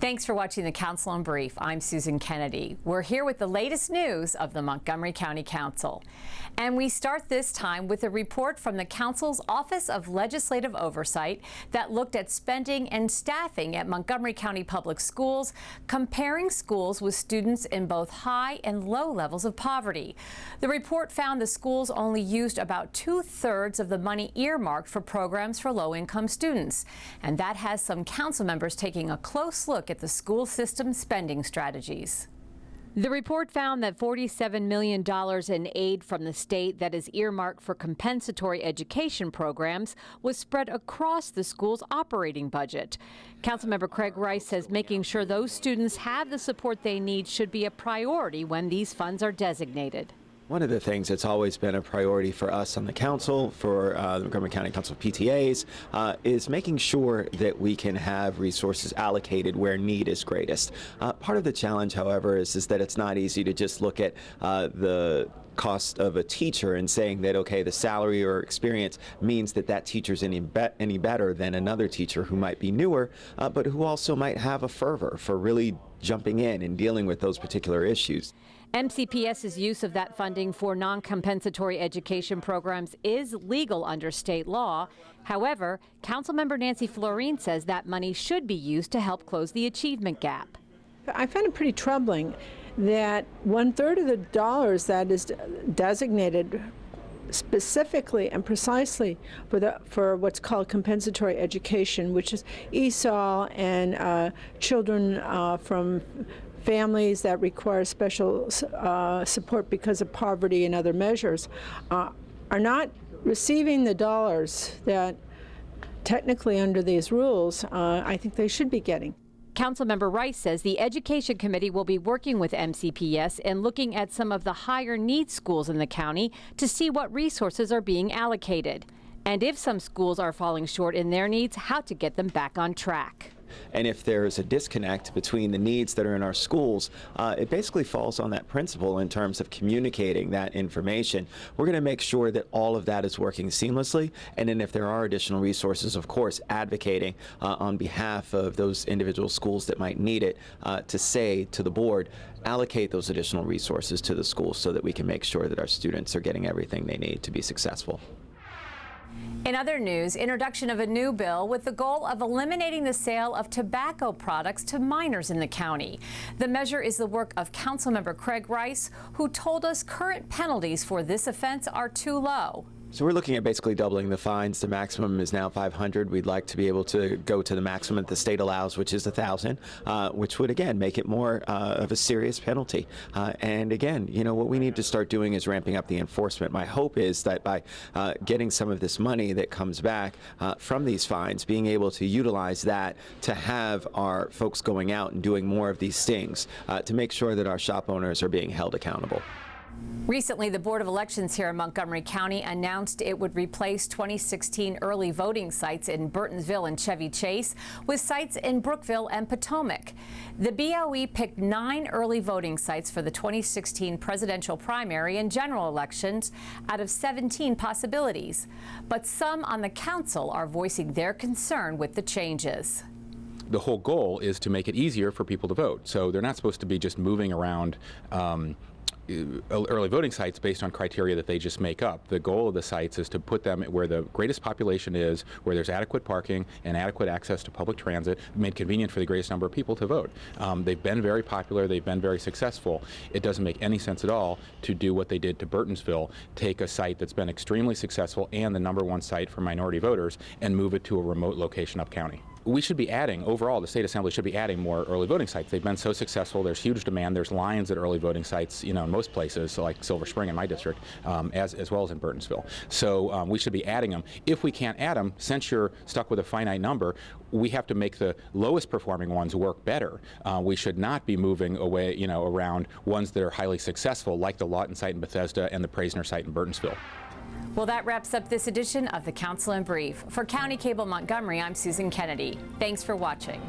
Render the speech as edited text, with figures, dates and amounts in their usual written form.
Thanks for watching the Council in Brief. I'm Susan Kennedy. We're here with the latest news of the Montgomery County Council. And we start this time with a report from the Council's Office of Legislative Oversight that looked at spending and staffing at Montgomery County Public Schools, comparing schools with students in both high and low levels of poverty. The report found the schools only used about 2/3 of the money earmarked for programs for low-income students. And that has some council members taking a close look at the school system spending strategies. The report found that $47 million in aid from the state that is earmarked for compensatory education programs was spread across the school's operating budget. Councilmember Craig Rice says making sure those students have the support they need should be a priority when these funds are designated. One of the things that's always been a priority for us on the council, for the Montgomery County Council of PTAs, is making sure that we can have resources allocated where need is greatest. Part of the challenge, however, is that it's not easy to just look at the cost of a teacher and saying that, okay, the salary or experience means that that teacher's any better than another teacher who might be newer, but who also might have a fervor for really jumping in and dealing with those particular issues. MCPS's use of that funding for non-compensatory education programs is legal under state law. However, Councilmember Nancy Florine says that money should be used to help close the achievement gap. I find it pretty troubling that 1/3 of the dollars that is designated specifically and precisely for what's called compensatory education, which is ESOL and children from families that require special support because of poverty and other measures, are not receiving the dollars that technically under these rules I think they should be getting. Councilmember Rice says the Education Committee will be working with MCPS and looking at some of the higher need schools in the county to see what resources are being allocated. And if some schools are falling short in their needs, how to get them back on track. And if there's a disconnect between the needs that are in our schools, it basically falls on that principle in terms of communicating that information. We're going to make sure that all of that is working seamlessly, and then if there are additional resources, of course, advocating on behalf of those individual schools that might need it, to say to the board, allocate those additional resources to the schools so that we can make sure that our students are getting everything they need to be successful. In other news, introduction of a new bill with the goal of eliminating the sale of tobacco products to minors in the county. The measure is the work of Councilmember Craig Rice, who told us current penalties for this offense are too low. So we're looking at basically doubling the fines. The maximum is now $500. We'd like to be able to go to the maximum that the state allows, which is $1,000, which would again make it more of a serious penalty. And again, you know, what we need to start doing is ramping up the enforcement. My hope is that by getting some of this money that comes back from these fines, being able to utilize that to have our folks going out and doing more of these stings to make sure that our shop owners are being held accountable. Recently, the Board of Elections here in Montgomery County announced it would replace 2016 early voting sites in Burtonsville and Chevy Chase with sites in Brookville and Potomac. The BOE picked 9 early voting sites for the 2016 presidential primary and general elections out of 17 possibilities. But some on the council are voicing their concern with the changes. The whole goal is to make it easier for people to vote. So they're not supposed to be just moving around early voting sites based on criteria that they just make up. The goal of the sites is to put them where the greatest population is, where there's adequate parking and adequate access to public transit, made convenient for the greatest number of people to vote. They've been very popular, they've been very successful. It doesn't make any sense at all to do what they did to Burtonsville, take a site that's been extremely successful and the #1 site for minority voters and move it to a remote location up county. We should be adding, overall, the State Assembly should be adding more early voting sites. They've been so successful, there's huge demand, there's lines at early voting sites, you know, in most places, like Silver Spring in my district, as well as in Burtonsville. So we should be adding them. If we can't add them, since you're stuck with a finite number, we have to make the lowest performing ones work better. We should not be moving away, you know, around ones that are highly successful, like the Lawton site in Bethesda and the Praisner site in Burtonsville. Well, that wraps up this edition of the Council in Brief. For County Cable Montgomery, I'm Susan Kennedy. Thanks for watching.